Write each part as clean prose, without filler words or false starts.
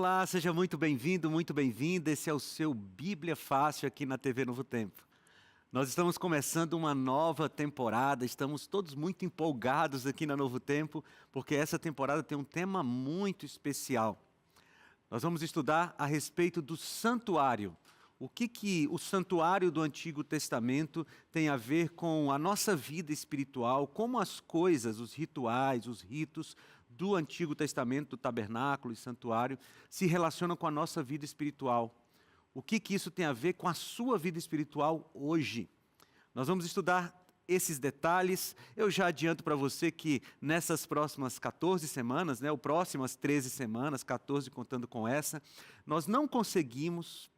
Olá, seja muito bem-vindo, muito bem-vinda. Esse é o seu Bíblia Fácil aqui na TV Novo Tempo. Nós estamos começando uma nova temporada, estamos todos muito empolgados aqui na Novo Tempo, porque essa temporada tem um tema muito especial. Nós vamos estudar a respeito do santuário. O que o santuário do Antigo Testamento tem a ver com a nossa vida espiritual, como as coisas, os rituais, os ritos do Antigo Testamento, do tabernáculo e santuário, se relacionam com a nossa vida espiritual. O que isso tem a ver com a sua vida espiritual hoje? Nós vamos estudar esses detalhes. Eu já adianto para você que nessas próximas 14 semanas, ou próximas 13 semanas, 14 contando com essa, nós não conseguimos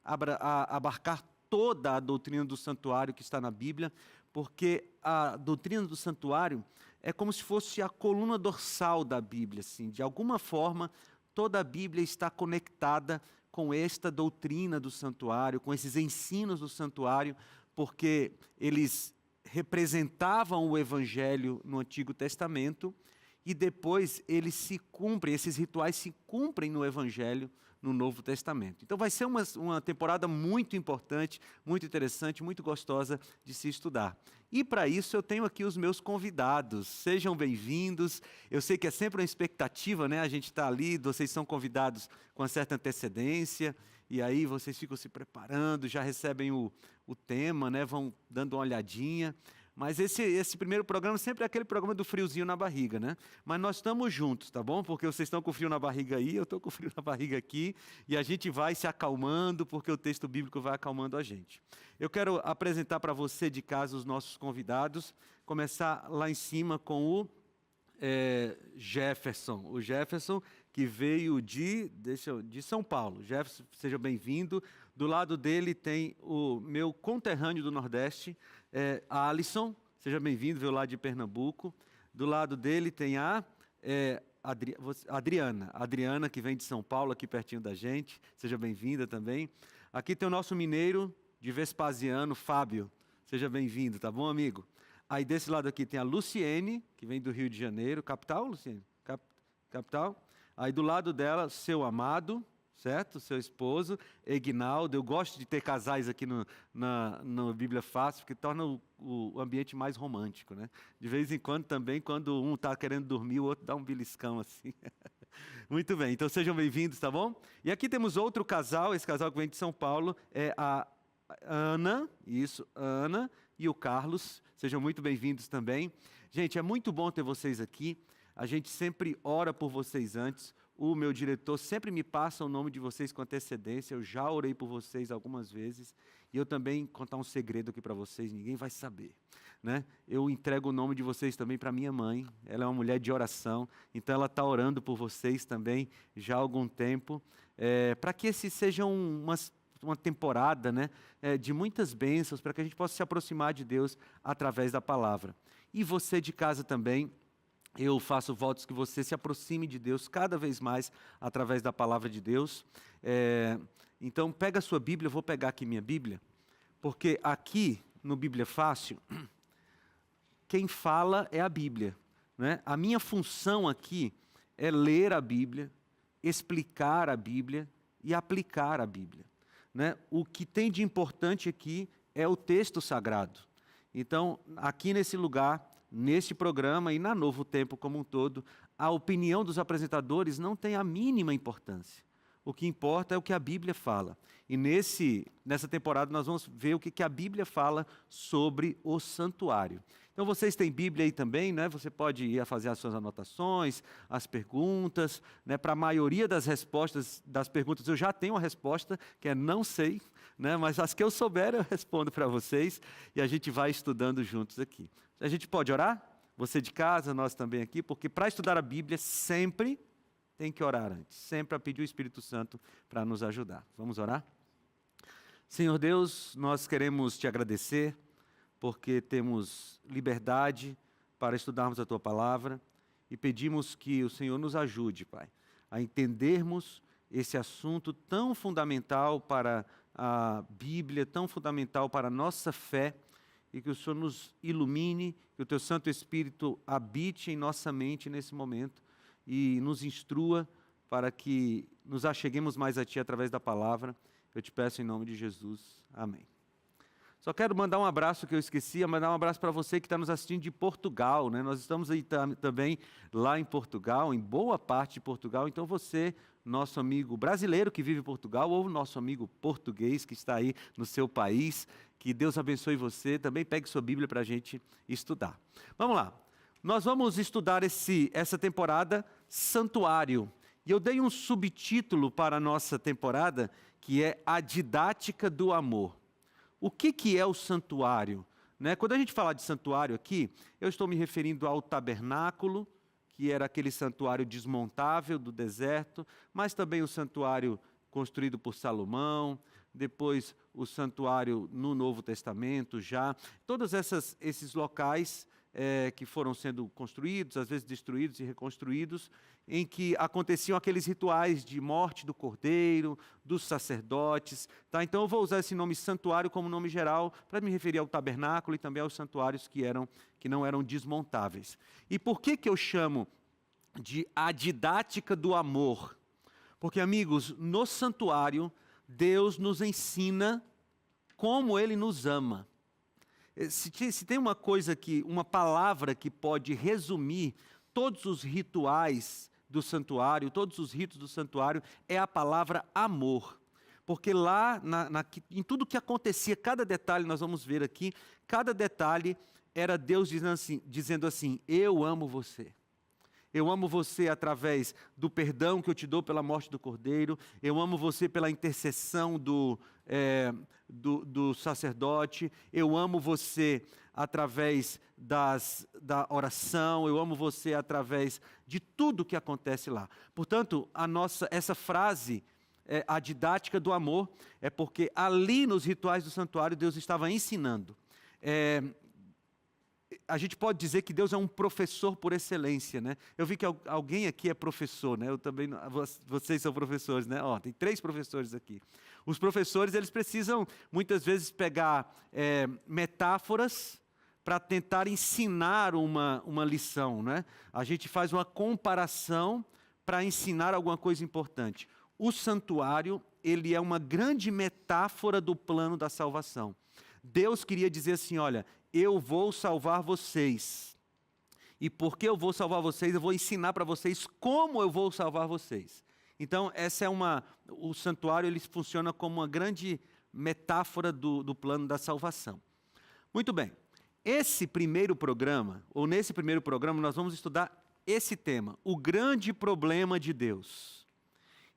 abarcar toda a doutrina do santuário que está na Bíblia, porque a doutrina do santuário é como se fosse a coluna dorsal da Bíblia, assim. De alguma forma, toda a Bíblia está conectada com esta doutrina do santuário, com esses ensinos do santuário, porque eles representavam o Evangelho no Antigo Testamento e depois eles se cumprem, esses rituais se cumprem no Evangelho no Novo Testamento. Então vai ser uma temporada muito importante, muito interessante, muito gostosa de se estudar. E para isso eu tenho aqui os meus convidados. Sejam bem-vindos. Eu sei que é sempre uma expectativa, a gente está ali, vocês são convidados com uma certa antecedência, e aí vocês ficam se preparando, já recebem o tema, vão dando uma olhadinha. Mas esse primeiro programa sempre é aquele programa do friozinho na barriga, Mas nós estamos juntos, tá bom? Porque vocês estão com frio na barriga aí, eu estou com frio na barriga aqui, e a gente vai se acalmando, porque o texto bíblico vai acalmando a gente. Eu quero apresentar para você de casa os nossos convidados, começar lá em cima com o Jefferson. O Jefferson, que veio de São Paulo. Jefferson, seja bem-vindo. Do lado dele tem o meu conterrâneo do Nordeste, a Alisson, seja bem-vindo, veio lá de Pernambuco. Do lado dele tem a Adriana, que vem de São Paulo, aqui pertinho da gente, seja bem-vinda também. Aqui tem o nosso mineiro de Vespasiano, Fábio, seja bem-vindo, tá bom, amigo? Aí desse lado aqui tem a Luciene, que vem do Rio de Janeiro, capital, Luciene? Capital. Aí do lado dela, seu amado, certo? Seu esposo, Egnaldo. Eu gosto de ter casais aqui no Bíblia Fácil, porque torna o ambiente mais romântico, De vez em quando também, quando um está querendo dormir, o outro dá um beliscão assim. Muito bem, então sejam bem-vindos, tá bom? E aqui temos outro casal, esse casal que vem de São Paulo, é a Ana, Ana e o Carlos. Sejam muito bem-vindos também. Gente, é muito bom ter vocês aqui. A gente sempre ora por vocês antes. O meu diretor sempre me passa o nome de vocês com antecedência. Eu já orei por vocês algumas vezes. E eu também contar um segredo aqui para vocês, ninguém vai saber, Eu entrego o nome de vocês também para minha mãe. Ela é uma mulher de oração, então ela está orando por vocês também já há algum tempo, para que esse seja uma temporada de muitas bênçãos, para que a gente possa se aproximar de Deus através da palavra. E você de casa também, eu faço votos que você se aproxime de Deus cada vez mais através da palavra de Deus. Então pega a sua Bíblia, eu vou pegar aqui minha Bíblia, porque aqui no Bíblia Fácil, quem fala é a Bíblia. A minha função aqui é ler a Bíblia, explicar a Bíblia e aplicar a Bíblia. O que tem de importante aqui é o texto sagrado. Então, aqui nesse lugar, nesse programa e na Novo Tempo como um todo, a opinião dos apresentadores não tem a mínima importância. O que importa é o que a Bíblia fala. E nessa temporada nós vamos ver o que a Bíblia fala sobre o santuário. Então vocês têm Bíblia aí também, Você pode ir a fazer as suas anotações, as perguntas, Para a maioria das respostas das perguntas eu já tenho uma resposta, que é não sei, Mas as que eu souber eu respondo para vocês e a gente vai estudando juntos aqui. A gente pode orar? Você de casa, nós também aqui, porque para estudar a Bíblia sempre tem que orar antes, sempre a pedir o Espírito Santo para nos ajudar. Vamos orar? Senhor Deus, nós queremos te agradecer, porque temos liberdade para estudarmos a Tua Palavra e pedimos que o Senhor nos ajude, Pai, a entendermos esse assunto tão fundamental para a Bíblia, tão fundamental para a nossa fé, e que o Senhor nos ilumine, que o Teu Santo Espírito habite em nossa mente nesse momento e nos instrua para que nos acheguemos mais a Ti através da palavra. Eu te peço em nome de Jesus. Amém. Só quero mandar um abraço que eu esqueci, mandar um abraço para você que está nos assistindo de Portugal, né? Nós estamos aí também lá em Portugal, em boa parte de Portugal. Então você, nosso amigo brasileiro que vive em Portugal, ou nosso amigo português que está aí no seu país, que Deus abençoe você. Também pegue sua Bíblia para a gente estudar. Vamos lá. Nós vamos estudar essa temporada Santuário. E eu dei um subtítulo para a nossa temporada, que é A Didática do Amor. O que é o santuário? Né? Quando a gente fala de santuário aqui, eu estou me referindo ao tabernáculo, que era aquele santuário desmontável do deserto, mas também o santuário construído por Salomão, depois o santuário no Novo Testamento já. Todos esses locais que foram sendo construídos, às vezes destruídos e reconstruídos, em que aconteciam aqueles rituais de morte do cordeiro, dos sacerdotes. Tá? Então eu vou usar esse nome santuário como nome geral para me referir ao tabernáculo e também aos santuários que não eram desmontáveis. E por que eu chamo de a didática do amor? Porque, amigos, no santuário, Deus nos ensina como Ele nos ama. Se tem uma palavra que pode resumir todos os rituais do santuário, todos os ritos do santuário, é a palavra amor. Porque lá, em tudo que acontecia, cada detalhe, nós vamos ver aqui, cada detalhe era Deus dizendo assim, eu amo você. Eu amo você através do perdão que eu te dou pela morte do Cordeiro. Eu amo você pela intercessão do sacerdote. Eu amo você através da oração. Eu amo você através de tudo que acontece lá. Portanto, essa frase, a didática do amor, é porque ali nos rituais do santuário Deus estava ensinando. A gente pode dizer que Deus é um professor por excelência, né? Eu vi que alguém aqui é professor, né? Eu também, vocês são professores, né? Tem 3 professores aqui. Os professores, eles precisam, muitas vezes, pegar metáforas para tentar ensinar uma lição, né? A gente faz uma comparação para ensinar alguma coisa importante. O santuário, ele é uma grande metáfora do plano da salvação. Deus queria dizer assim, olha, eu vou salvar vocês. E porque eu vou salvar vocês, eu vou ensinar para vocês como eu vou salvar vocês. Então, o santuário ele funciona como uma grande metáfora do plano da salvação. Muito bem. Nesse primeiro programa, nós vamos estudar esse tema, o grande problema de Deus.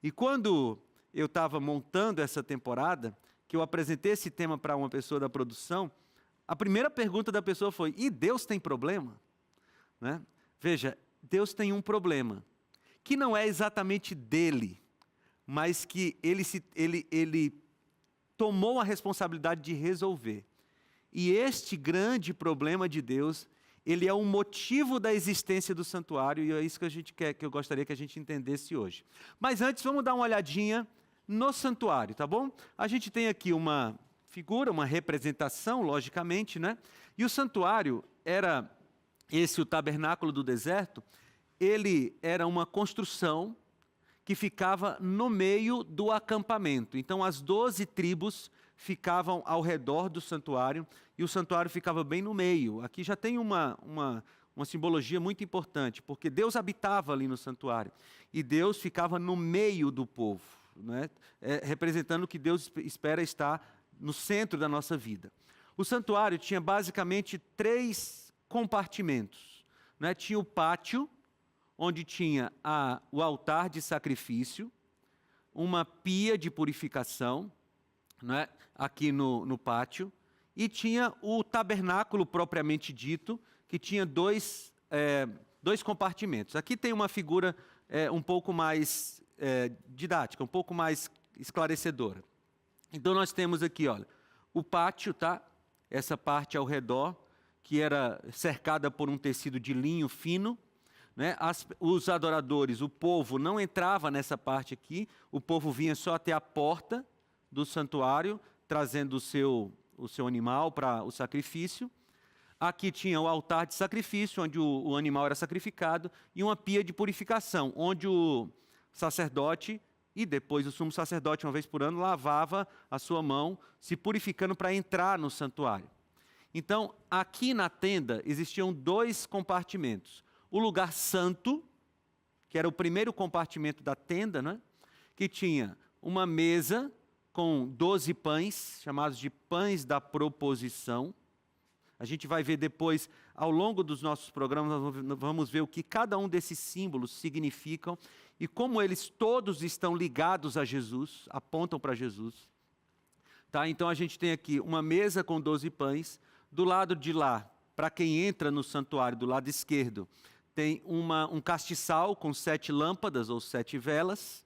E quando eu estava montando essa temporada, que eu apresentei esse tema para uma pessoa da produção, a primeira pergunta da pessoa foi, e Deus tem problema? Né? Veja, Deus tem um problema, que não é exatamente dele, mas que ele tomou a responsabilidade de resolver. E este grande problema de Deus, ele é o motivo da existência do santuário, e é isso que eu gostaria que a gente entendesse hoje. Mas antes, vamos dar uma olhadinha no santuário, tá bom? A gente tem aqui uma figura, uma representação, logicamente, né? E o santuário era o tabernáculo do deserto, ele era uma construção que ficava no meio do acampamento. Então, as 12 tribos ficavam ao redor do santuário e o santuário ficava bem no meio. Aqui já tem uma simbologia muito importante, porque Deus habitava ali no santuário e Deus ficava no meio do povo, né? Representando que Deus espera estar no centro da nossa vida. O santuário tinha basicamente 3 compartimentos, né? Tinha o pátio, onde tinha o altar de sacrifício, uma pia de purificação, né? Aqui no pátio, e tinha o tabernáculo propriamente dito, que tinha 2 compartimentos. Aqui tem uma figura um pouco mais didática, um pouco mais esclarecedora. Então nós temos aqui, olha, o pátio, tá? Essa parte ao redor, que era cercada por um tecido de linho fino, né? Os adoradores, o povo não entrava nessa parte aqui, o povo vinha só até a porta do santuário, trazendo o seu animal para o sacrifício. Aqui tinha o altar de sacrifício, onde o animal era sacrificado, e uma pia de purificação, onde o sacerdote e depois o sumo sacerdote, uma vez por ano, lavava a sua mão, se purificando para entrar no santuário. Então, aqui na tenda existiam 2 compartimentos. O lugar santo, que era o primeiro compartimento da tenda, né? Que tinha uma mesa com 12 pães, chamados de pães da proposição. A gente vai ver depois, ao longo dos nossos programas, nós vamos ver o que cada um desses símbolos significam e como eles todos estão ligados a Jesus, apontam para Jesus. Tá? Então a gente tem aqui uma mesa com 12 pães. Do lado de lá, para quem entra no santuário, do lado esquerdo, tem um castiçal com 7 lâmpadas ou 7 velas,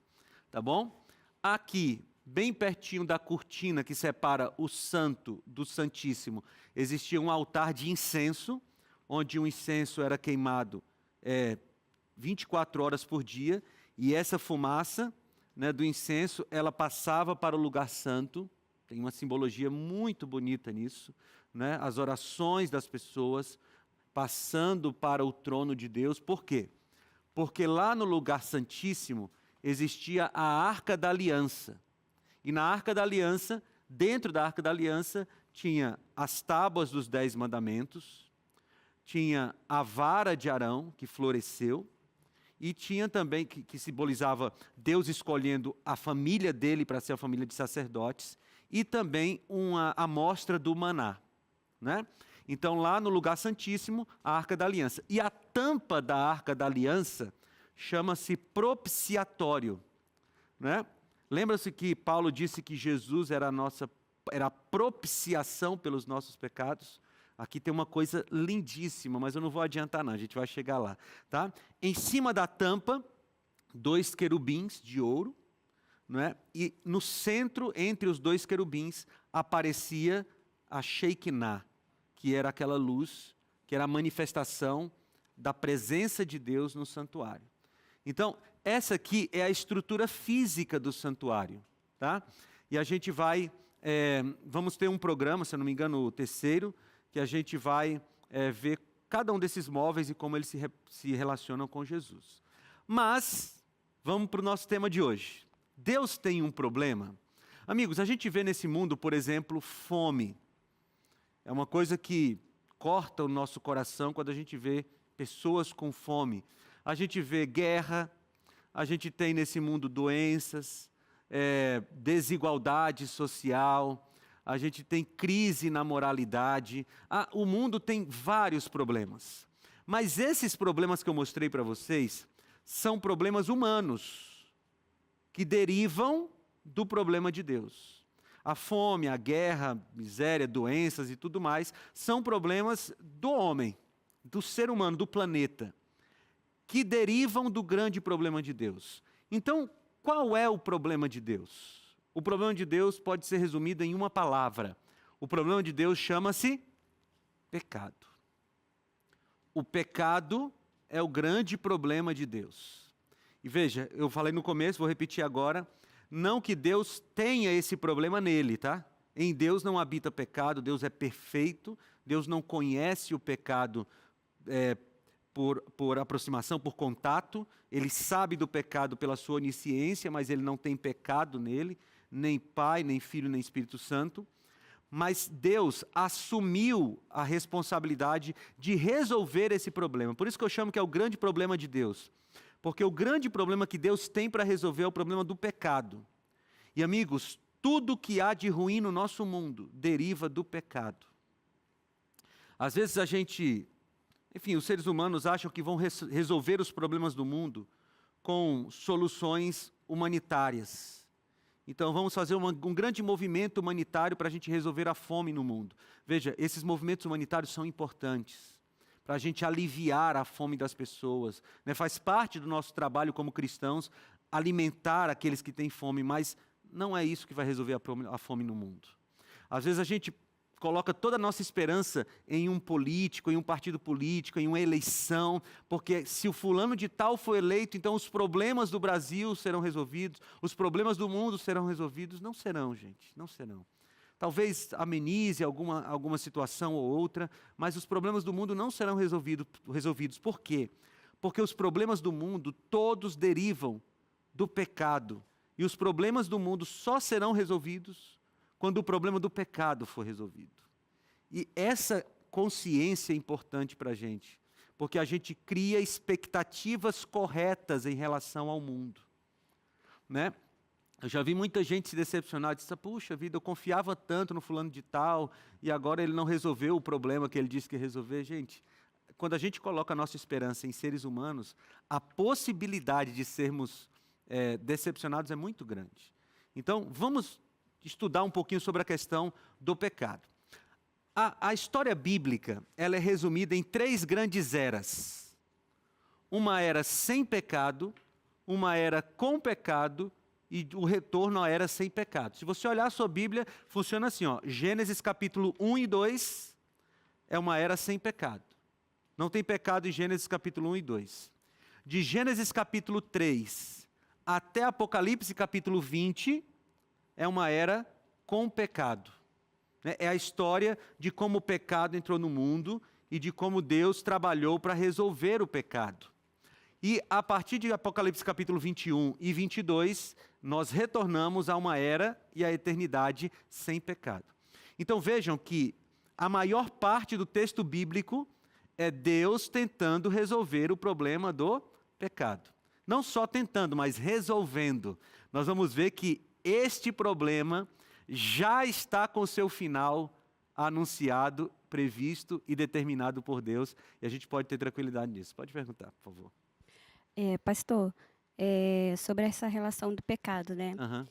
tá bom? Aqui, bem pertinho da cortina que separa o santo do santíssimo, existia um altar de incenso, onde o incenso era queimado 24 horas por dia, e essa fumaça, né, do incenso, ela passava para o lugar santo. Tem uma simbologia muito bonita nisso, né? As orações das pessoas passando para o trono de Deus. Por quê? Porque lá no lugar santíssimo existia a Arca da Aliança. E na Arca da Aliança, dentro da Arca da Aliança, tinha as tábuas dos 10 mandamentos, tinha a vara de Arão, que floresceu, e tinha também, que simbolizava Deus escolhendo a família dele para ser a família de sacerdotes, e também uma amostra do maná, né? Então, lá no lugar santíssimo, a Arca da Aliança. E a tampa da Arca da Aliança chama-se propiciatório, né? Lembra-se que Paulo disse que Jesus era a propiciação pelos nossos pecados? Aqui tem uma coisa lindíssima, mas eu não vou adiantar não, a gente vai chegar lá, tá? Em cima da tampa, 2 querubins de ouro, não é? E no centro, entre os 2 querubins, aparecia a Shekinah, que era aquela luz, que era a manifestação da presença de Deus no santuário. Então, essa aqui é a estrutura física do santuário, tá? E a gente vamos ter um programa, se eu não me engano, o 3º, que a gente vai ver cada um desses móveis e como eles se relacionam com Jesus. Mas, vamos para o nosso tema de hoje. Deus tem um problema? Amigos, a gente vê nesse mundo, por exemplo, fome. É uma coisa que corta o nosso coração quando a gente vê pessoas com fome. A gente vê guerra, a gente tem nesse mundo doenças, desigualdade social, a gente tem crise na moralidade. O mundo tem vários problemas. Mas esses problemas que eu mostrei para vocês são problemas humanos, que derivam do problema de Deus. A fome, a guerra, a miséria, doenças e tudo mais são problemas do homem, do ser humano, do planeta, que derivam do grande problema de Deus. Então, qual é o problema de Deus? O problema de Deus pode ser resumido em uma palavra. O problema de Deus chama-se pecado. O pecado é o grande problema de Deus. E veja, eu falei no começo, vou repetir agora, não que Deus tenha esse problema nele, tá? Em Deus não habita pecado, Deus é perfeito, Deus não conhece o pecado por aproximação, por contato, ele sabe do pecado pela sua onisciência, mas ele não tem pecado nele, nem Pai, nem Filho, nem Espírito Santo. Mas Deus assumiu a responsabilidade de resolver esse problema. Por isso que eu chamo que é o grande problema de Deus. Porque o grande problema que Deus tem para resolver é o problema do pecado. E amigos, tudo que há de ruim no nosso mundo deriva do pecado. Às vezes os seres humanos acham que vão resolver os problemas do mundo com soluções humanitárias. Então vamos fazer um grande movimento humanitário para a gente resolver a fome no mundo. Veja, esses movimentos humanitários são importantes para a gente aliviar a fome das pessoas, né? Faz parte do nosso trabalho como cristãos alimentar aqueles que têm fome, mas não é isso que vai resolver a fome no mundo. Às vezes a gente coloca toda a nossa esperança em um político, em um partido político, em uma eleição, porque se o fulano de tal for eleito, então os problemas do Brasil serão resolvidos, os problemas do mundo serão resolvidos. Não serão, gente, não serão. Talvez amenize alguma situação ou outra, mas os problemas do mundo não serão resolvidos. Por quê? Porque os problemas do mundo todos derivam do pecado. E os problemas do mundo só serão resolvidos quando o problema do pecado for resolvido. E essa consciência é importante para a gente, porque a gente cria expectativas corretas em relação ao mundo, né? Eu já vi muita gente se decepcionar, disse, puxa vida, eu confiava tanto no fulano de tal, e agora ele não resolveu o problema que ele disse que ia resolver. Gente, quando a gente coloca a nossa esperança em seres humanos, a possibilidade de sermos decepcionados é muito grande. Então, vamos estudar um pouquinho sobre a questão do pecado. A história bíblica, ela é resumida em 3 grandes eras. Uma era sem pecado, uma era com pecado e o retorno à era sem pecado. Se você olhar a sua Bíblia, funciona assim, ó, Gênesis capítulo 1 e 2 é uma era sem pecado. Não tem pecado em Gênesis capítulo 1 e 2. De Gênesis capítulo 3 até Apocalipse capítulo 20 é uma era com pecado. É a história de como o pecado entrou no mundo e de como Deus trabalhou para resolver o pecado. E a partir de Apocalipse capítulo 21 e 22, nós retornamos a uma era e a eternidade sem pecado. Então vejam que a maior parte do texto bíblico é Deus tentando resolver o problema do pecado. Não só tentando, mas resolvendo. Nós vamos ver que este problema já está com seu final anunciado, previsto e determinado por Deus. E a gente pode ter tranquilidade nisso. Pode perguntar, por favor. Pastor, sobre essa relação do pecado, né? Aham,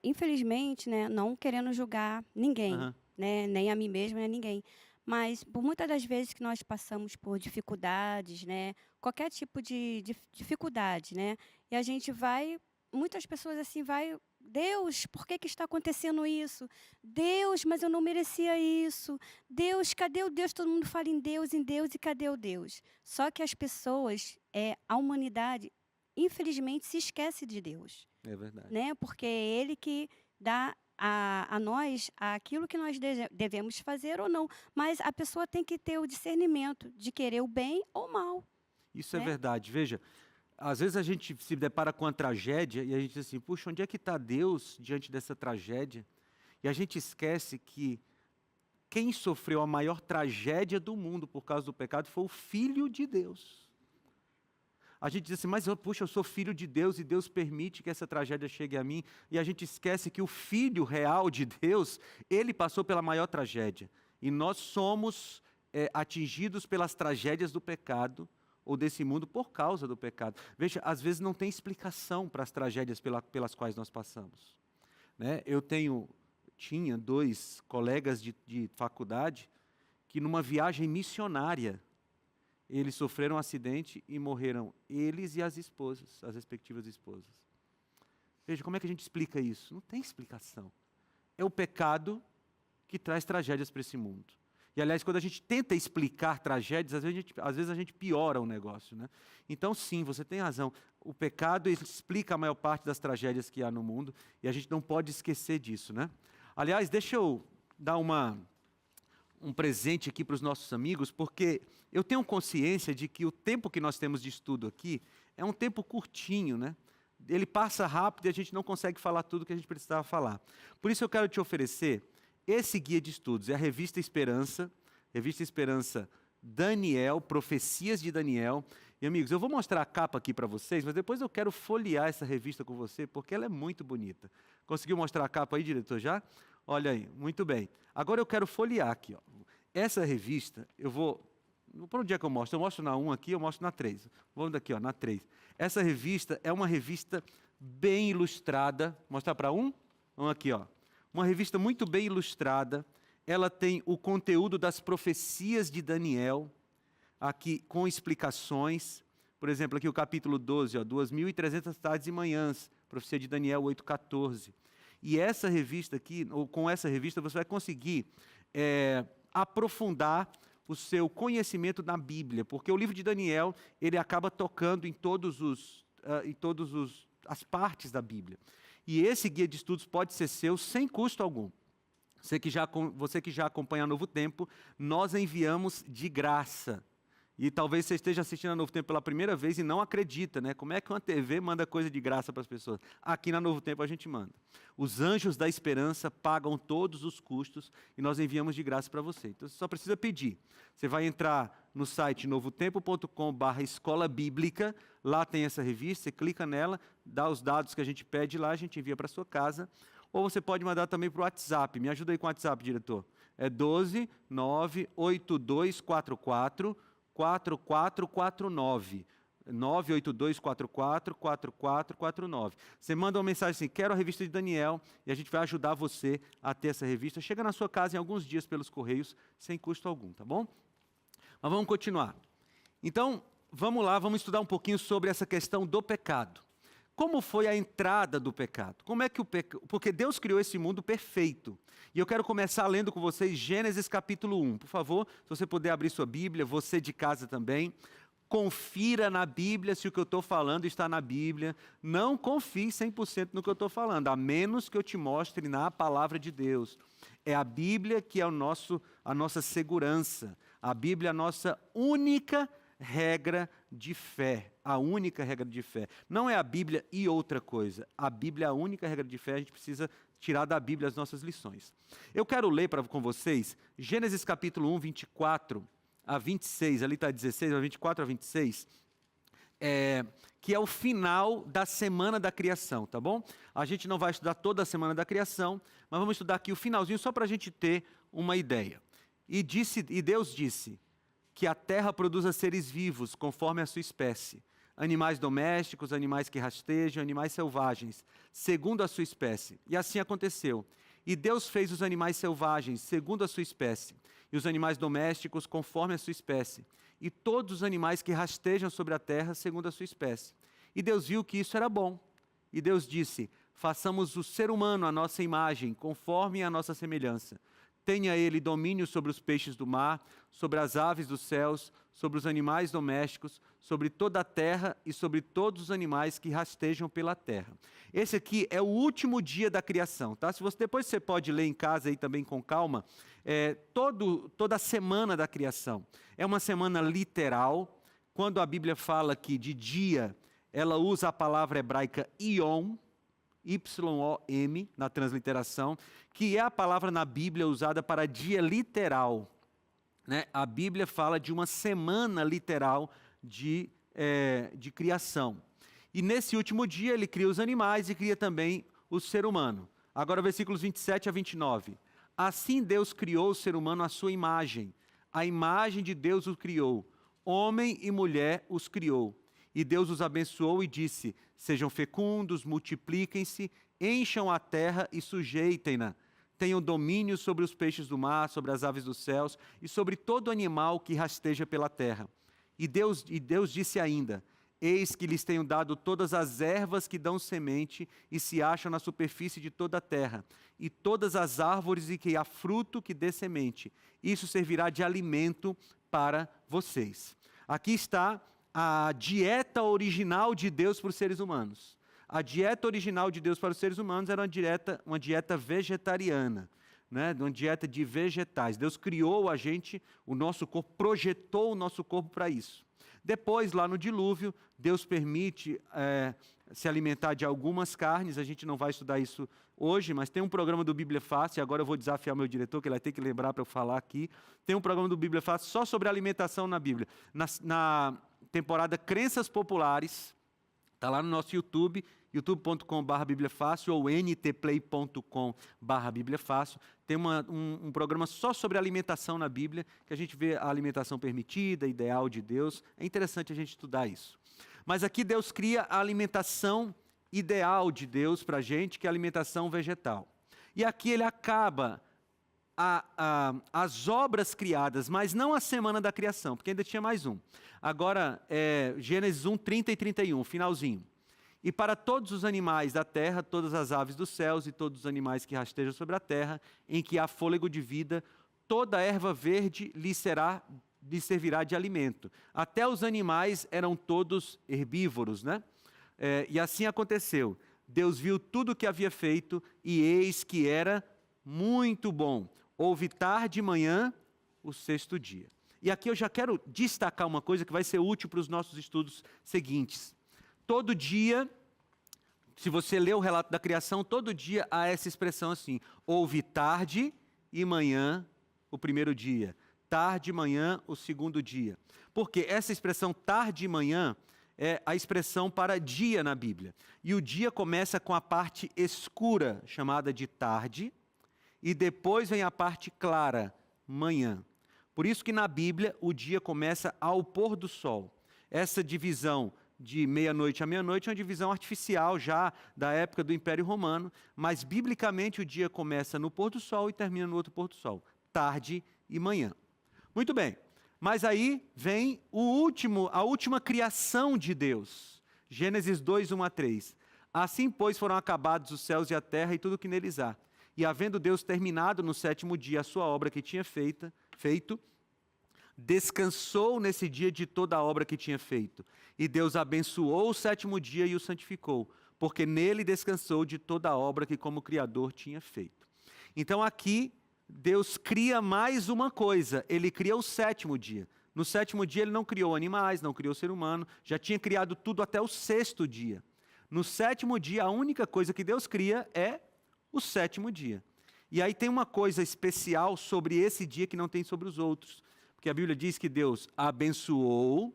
Infelizmente, né, não querendo julgar ninguém, aham. né, nem a mim mesma, nem a ninguém, mas por muitas das vezes que nós passamos por dificuldades, né, qualquer tipo de dificuldade, né, e a gente vai, muitas pessoas assim Deus, por que que está acontecendo isso? Deus, mas eu não merecia isso. Deus, cadê o Deus? Todo mundo fala em Deus, e cadê o Deus? Só que as pessoas, a humanidade, infelizmente, se esquece de Deus, É verdade. né? Porque é Ele que dá a nós aquilo que nós devemos fazer ou não. Mas a pessoa tem que ter o discernimento de querer o bem ou o mal, Isso é né? verdade. Veja, às vezes a gente se depara com a tragédia e a gente diz assim, puxa, onde é que está Deus diante dessa tragédia? E a gente esquece que quem sofreu a maior tragédia do mundo por causa do pecado foi o Filho de Deus. A gente diz assim, mas puxa, eu sou filho de Deus e Deus permite que essa tragédia chegue a mim. E a gente esquece que o Filho real de Deus, ele passou pela maior tragédia. E nós somos atingidos pelas tragédias do pecado ou desse mundo por causa do pecado. Veja, às vezes não tem explicação para as tragédias pelas quais nós passamos, né? Eu tinha 2 colegas de faculdade que numa viagem missionária, eles sofreram um acidente e morreram eles e as esposas, as respectivas esposas. Veja, como é que a gente explica isso? Não tem explicação. É o pecado que traz tragédias para esse mundo. E, aliás, quando a gente tenta explicar tragédias, às vezes a gente piora o negócio, né? Então, sim, você tem razão. O pecado explica a maior parte das tragédias que há no mundo e a gente não pode esquecer disso, né? Aliás, deixa eu dar um presente aqui para os nossos amigos, porque eu tenho consciência de que o tempo que nós temos de estudo aqui é um tempo curtinho, né? Ele passa rápido e a gente não consegue falar tudo que a gente precisava falar. Por isso eu quero te oferecer esse guia de estudos, é a Revista Esperança Daniel, Profecias de Daniel. E amigos, eu vou mostrar a capa aqui para vocês, mas depois eu quero folhear essa revista com você, porque ela é muito bonita. Conseguiu mostrar a capa aí, diretor, já? Olha aí, muito bem. Agora eu quero folhear aqui, ó. Essa revista, por onde é que eu mostro? Eu mostro na 1 aqui, eu mostro na 3. Vamos daqui, ó, na 3. Essa revista é uma revista bem ilustrada. Mostrar para 1? Vamos aqui, ó. Uma revista muito bem ilustrada. Ela tem o conteúdo das profecias de Daniel, aqui com explicações. Por exemplo, aqui o capítulo 12, ó, 2.300 tardes e manhãs, profecia de Daniel 8,14. E essa revista aqui, ou com essa revista, você vai conseguir aprofundar o seu conhecimento na Bíblia, porque o livro de Daniel, ele acaba tocando em todas as partes da Bíblia. E esse guia de estudos pode ser seu sem custo algum. Você que já acompanha Novo Tempo, nós enviamos de graça. E talvez você esteja assistindo a Novo Tempo pela primeira vez e não acredita, né? Como é que uma TV manda coisa de graça para as pessoas? Aqui na Novo Tempo a gente manda. Os anjos da esperança pagam todos os custos e nós enviamos de graça para você. Então você só precisa pedir. Você vai entrar no site novotempo.com/escola bíblica, lá tem essa revista, você clica nela, dá os dados que a gente pede lá, a gente envia para sua casa. Ou você pode mandar também para o WhatsApp. Me ajuda aí com o WhatsApp, diretor. É 12 98244 4449. 982444449. Você manda uma mensagem assim: quero a revista de Daniel, e a gente vai ajudar você a ter essa revista. Chega na sua casa em alguns dias pelos correios, sem custo algum, tá bom? Mas vamos continuar. Então, vamos lá, vamos estudar um pouquinho sobre essa questão do pecado. Como foi a entrada do pecado? Como é que porque Deus criou esse mundo perfeito. E eu quero começar lendo com vocês Gênesis capítulo 1. Por favor, se você puder abrir sua Bíblia, você de casa também. Confira na Bíblia se o que eu estou falando está na Bíblia. Não confie 100% no que eu estou falando, a menos que eu te mostre na palavra de Deus. É a Bíblia que é a nossa segurança. A Bíblia é a nossa única regra de fé, a única regra de fé. Não é a Bíblia e outra coisa. A Bíblia é a única regra de fé, a gente precisa tirar da Bíblia as nossas lições. Eu quero ler com vocês Gênesis capítulo 1, 24 a 26, ali está 16, 24 a 26, que é o final da semana da criação, tá bom? A gente não vai estudar toda a semana da criação, mas vamos estudar aqui o finalzinho só para a gente ter uma ideia. E Deus disse que a terra produza seres vivos conforme a sua espécie, animais domésticos, animais que rastejam, animais selvagens, segundo a sua espécie. E assim aconteceu. E Deus fez os animais selvagens segundo a sua espécie, e os animais domésticos conforme a sua espécie, e todos os animais que rastejam sobre a terra segundo a sua espécie. E Deus viu que isso era bom. E Deus disse: façamos o ser humano à nossa imagem, conforme a nossa semelhança. Tenha ele domínio sobre os peixes do mar, sobre as aves dos céus, sobre os animais domésticos, sobre toda a terra e sobre todos os animais que rastejam pela terra. Esse aqui é o último dia da criação, tá? Depois você pode ler em casa aí também com calma, toda a semana da criação. É uma semana literal. Quando a Bíblia fala que de dia, ela usa a palavra hebraica Yom, Y-O-M, na transliteração, que é a palavra na Bíblia usada para dia literal. Né? A Bíblia fala de uma semana literal de criação. E nesse último dia ele cria os animais e cria também o ser humano. Agora versículos 27 a 29. Assim Deus criou o ser humano à sua imagem. A imagem de Deus o criou. Homem e mulher os criou. E Deus os abençoou e disse: sejam fecundos, multipliquem-se, encham a terra e sujeitem-na. Tenham domínio sobre os peixes do mar, sobre as aves dos céus e sobre todo animal que rasteja pela terra. E Deus disse ainda: eis que lhes tenho dado todas as ervas que dão semente e se acham na superfície de toda a terra, e todas as árvores em que há fruto que dê semente. Isso servirá de alimento para vocês. Aqui está a dieta original de Deus para os seres humanos. A dieta original de Deus para os seres humanos era uma dieta vegetariana, né? Uma dieta de vegetais. Deus criou a gente, o nosso corpo, projetou o nosso corpo para isso. Depois, lá no dilúvio, Deus permite se alimentar de algumas carnes. A gente não vai estudar isso hoje, mas tem um programa do Bíblia Fácil, e agora eu vou desafiar o meu diretor, que ele vai ter que lembrar para eu falar aqui. Tem um programa do Bíblia Fácil só sobre alimentação na Bíblia. Na temporada Crenças Populares, está lá no nosso YouTube, youtube.com/bibliafácil ou ntplay.com/bibliafácil. Tem um programa só sobre alimentação na Bíblia, que a gente vê a alimentação permitida, ideal de Deus. É interessante a gente estudar isso. Mas aqui Deus cria a alimentação ideal de Deus para a gente, que é a alimentação vegetal. E aqui ele acaba as obras criadas, mas não a semana da criação, porque ainda tinha mais um. Agora, Gênesis 1, 30 e 31, finalzinho. E para todos os animais da terra, todas as aves dos céus e todos os animais que rastejam sobre a terra, em que há fôlego de vida, toda erva verde lhe servirá de alimento. Até os animais eram todos herbívoros, né? E assim aconteceu. Deus viu tudo o que havia feito, e eis que era muito bom. Houve tarde e manhã, o sexto dia. E aqui eu já quero destacar uma coisa que vai ser útil para os nossos estudos seguintes. Todo dia, se você ler o relato da criação, todo dia há essa expressão assim: houve tarde e manhã o primeiro dia, tarde e manhã o segundo dia. Porque essa expressão tarde e manhã é a expressão para dia na Bíblia. E o dia começa com a parte escura, chamada de tarde, e depois vem a parte clara, manhã. Por isso que na Bíblia o dia começa ao pôr do sol. Essa divisão de meia-noite a meia-noite é uma divisão artificial já da época do Império Romano, mas biblicamente o dia começa no pôr do sol e termina no outro pôr do sol, tarde e manhã. Muito bem, mas aí vem a última criação de Deus, Gênesis 2, 1 a 3. Assim, pois, foram acabados os céus e a terra e tudo o que neles há. E havendo Deus terminado no sétimo dia a sua obra que tinha feito, descansou nesse dia de toda a obra que tinha feito. E Deus abençoou o sétimo dia e o santificou, porque nele descansou de toda a obra que como Criador tinha feito. Então aqui, Deus cria mais uma coisa, ele cria o sétimo dia. No sétimo dia ele não criou animais, não criou ser humano, já tinha criado tudo até o sexto dia. No sétimo dia, a única coisa que Deus cria é o sétimo dia. E aí tem uma coisa especial sobre esse dia que não tem sobre os outros. Porque a Bíblia diz que Deus abençoou,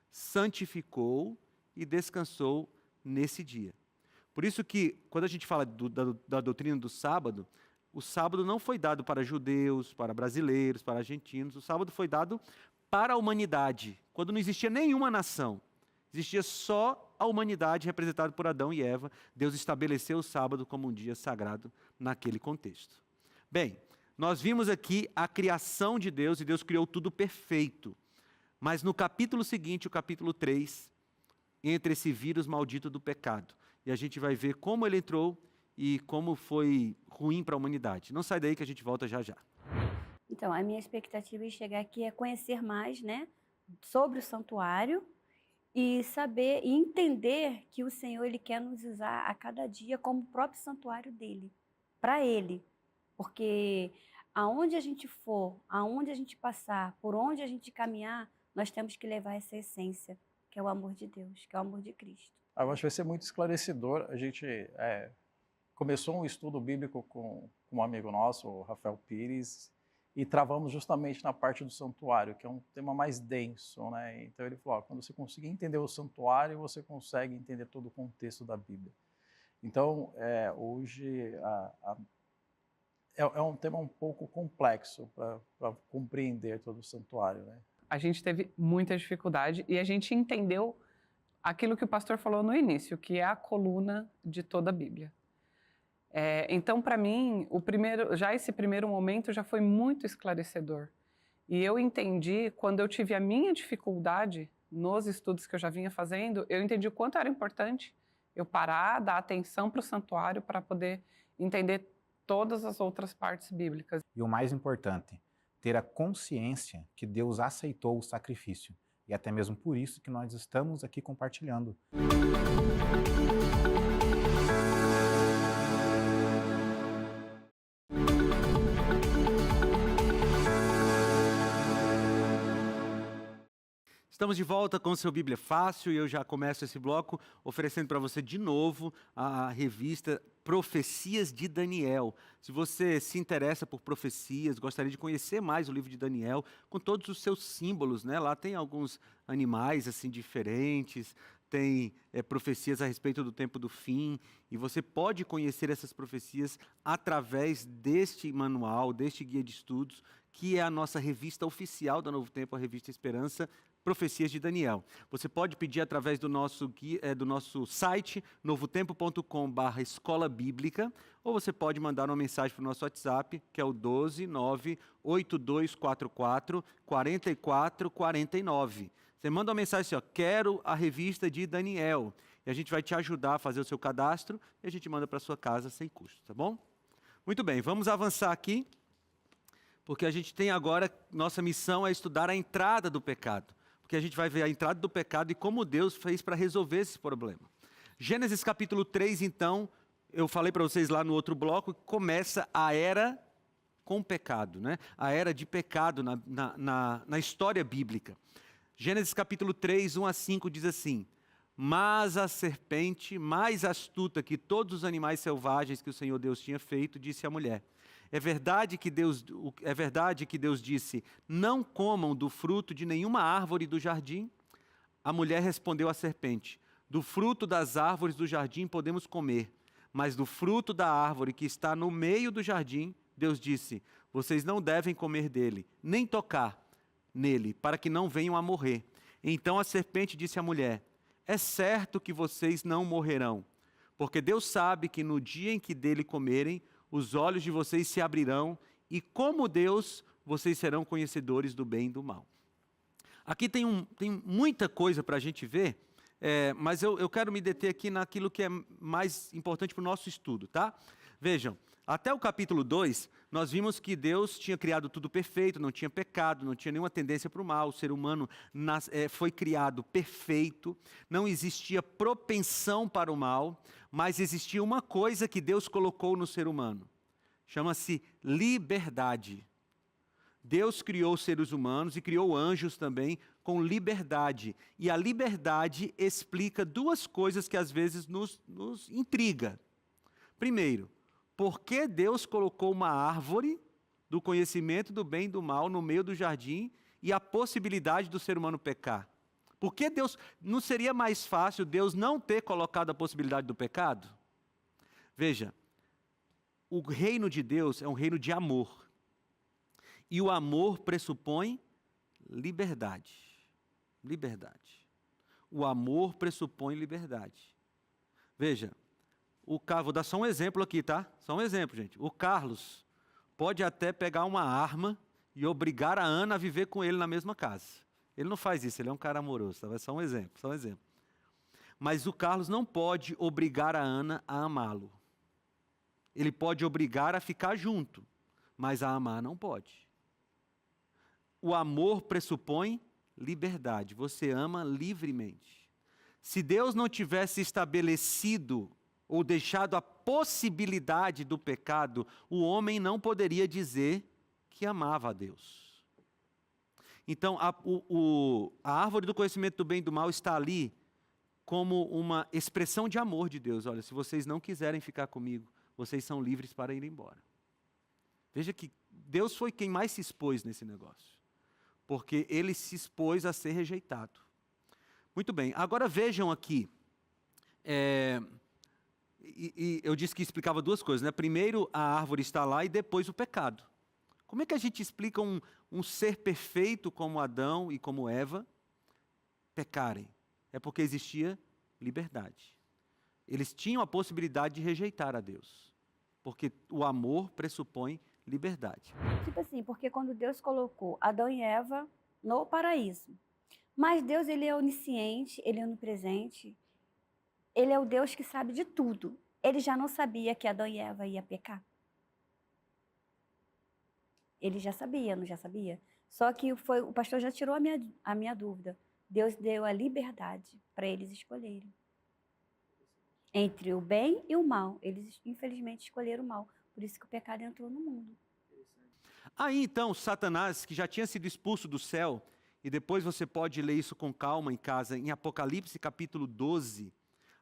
santificou e descansou nesse dia. Por isso que, quando a gente fala da doutrina do sábado, o sábado não foi dado para judeus, para brasileiros, para argentinos. O sábado foi dado para a humanidade, quando não existia nenhuma nação. Existia só a humanidade representada por Adão e Eva. Deus estabeleceu o sábado como um dia sagrado naquele contexto. Bem, nós vimos aqui a criação de Deus e Deus criou tudo perfeito. Mas no capítulo seguinte, o capítulo 3, entra esse vírus maldito do pecado. E a gente vai ver como ele entrou e como foi ruim para a humanidade. Não sai daí que a gente volta já já. Então, a minha expectativa em chegar aqui é conhecer mais, né, sobre o santuário e saber e entender que o Senhor ele quer nos usar a cada dia como o próprio santuário dele, para ele. Porque aonde a gente for, aonde a gente passar, por onde a gente caminhar, nós temos que levar essa essência, que é o amor de Deus, que é o amor de Cristo. Eu acho que vai ser muito esclarecedor. A gente começou um estudo bíblico com um amigo nosso, o Rafael Pires, e travamos justamente na parte do santuário, que é um tema mais denso, né? Então ele falou, quando você conseguir entender o santuário, você consegue entender todo o contexto da Bíblia. Então, hoje é um tema um pouco complexo para compreender todo o santuário, né? A gente teve muita dificuldade e a gente entendeu aquilo que o pastor falou no início, que é a coluna de toda a Bíblia. Então, para mim, esse primeiro momento já foi muito esclarecedor. E eu entendi, quando eu tive a minha dificuldade nos estudos que eu já vinha fazendo, eu entendi o quanto era importante eu parar, dar atenção para o santuário para poder entender todas as outras partes bíblicas. E o mais importante, ter a consciência que Deus aceitou o sacrifício. E até mesmo por isso que nós estamos aqui compartilhando. Estamos de volta com o seu Bíblia Fácil e eu já começo esse bloco oferecendo para você de novo a revista Profecias de Daniel. Se você se interessa por profecias, gostaria de conhecer mais o livro de Daniel, com todos os seus símbolos, né? Lá tem alguns animais assim diferentes, tem profecias a respeito do tempo do fim, e você pode conhecer essas profecias através deste manual, deste guia de estudos, que é a nossa revista oficial da Novo Tempo, a revista Esperança, Profecias de Daniel. Você pode pedir através do nosso site, novotempo.com/escola bíblica, ou você pode mandar uma mensagem para o nosso WhatsApp, que é o 12982444449. Você manda uma mensagem assim, quero a revista de Daniel, e a gente vai te ajudar a fazer o seu cadastro, e a gente manda para a sua casa sem custo, tá bom? Muito bem, vamos avançar aqui, porque a gente tem agora, nossa missão é estudar a entrada do pecado. Porque a gente vai ver a entrada do pecado e como Deus fez para resolver esse problema. Gênesis capítulo 3, então, eu falei para vocês lá no outro bloco, começa a era com o pecado, né? A era de pecado na história bíblica. Gênesis capítulo 3, 1 a 5 diz assim: mas a serpente, mais astuta que todos os animais selvagens que o Senhor Deus tinha feito, disse à mulher: é verdade que Deus disse, não comam do fruto de nenhuma árvore do jardim? A mulher respondeu à serpente: do fruto das árvores do jardim podemos comer, mas do fruto da árvore que está no meio do jardim, Deus disse: vocês não devem comer dele, nem tocar nele, para que não venham a morrer. Então a serpente disse à mulher: é certo que vocês não morrerão, porque Deus sabe que no dia em que dele comerem, os olhos de vocês se abrirão, e como Deus, vocês serão conhecedores do bem e do mal. Aqui tem muita coisa para a gente ver, mas eu quero me deter aqui naquilo que é mais importante para o nosso estudo, tá? Vejam, até o capítulo 2, nós vimos que Deus tinha criado tudo perfeito, não tinha pecado, não tinha nenhuma tendência para o mal, o ser humano foi criado perfeito, não existia propensão para o mal, mas existia uma coisa que Deus colocou no ser humano, chama-se liberdade. Deus criou os seres humanos e criou anjos também com liberdade. E a liberdade explica duas coisas que às vezes nos intriga. Primeiro, por que Deus colocou uma árvore do conhecimento do bem e do mal no meio do jardim e a possibilidade do ser humano pecar? Por que Deus, não seria mais fácil Deus não ter colocado a possibilidade do pecado? Veja, o reino de Deus é um reino de amor. E o amor pressupõe liberdade. Liberdade. O amor pressupõe liberdade. Veja, vou dar só um exemplo aqui, tá? Só um exemplo, gente. O Carlos pode até pegar uma arma e obrigar a Ana a viver com ele na mesma casa. Ele não faz isso, ele é um cara amoroso, tá? É só um exemplo, só um exemplo. Mas o Carlos não pode obrigar a Ana a amá-lo. Ele pode obrigar a ficar junto, mas a amar não pode. O amor pressupõe liberdade. Você ama livremente. Se Deus não tivesse estabelecido ou deixado a possibilidade do pecado, o homem não poderia dizer que amava a Deus. Então, a árvore do conhecimento do bem e do mal está ali como uma expressão de amor de Deus. Olha, se vocês não quiserem ficar comigo, vocês são livres para ir embora. Veja que Deus foi quem mais se expôs nesse negócio, porque ele se expôs a ser rejeitado. Muito bem, agora vejam aqui, eu disse que explicava duas coisas, né? Primeiro a árvore está lá e depois o pecado. Como é que a gente explica um ser perfeito como Adão e como Eva pecarem? É porque existia liberdade. Eles tinham a possibilidade de rejeitar a Deus, porque o amor pressupõe liberdade. Tipo assim, porque quando Deus colocou Adão e Eva no paraíso, mas Deus, ele é onisciente, ele é onipresente, ele é o Deus que sabe de tudo. Ele já não sabia que Adão e Eva iam pecar? Ele já sabia, não já sabia? Só que o pastor já tirou a minha dúvida. Deus deu a liberdade para eles escolherem entre o bem e o mal. Eles, infelizmente, escolheram o mal. Por isso que o pecado entrou no mundo. Aí, então, Satanás, que já tinha sido expulso do céu, e depois você pode ler isso com calma em casa, em Apocalipse capítulo 12.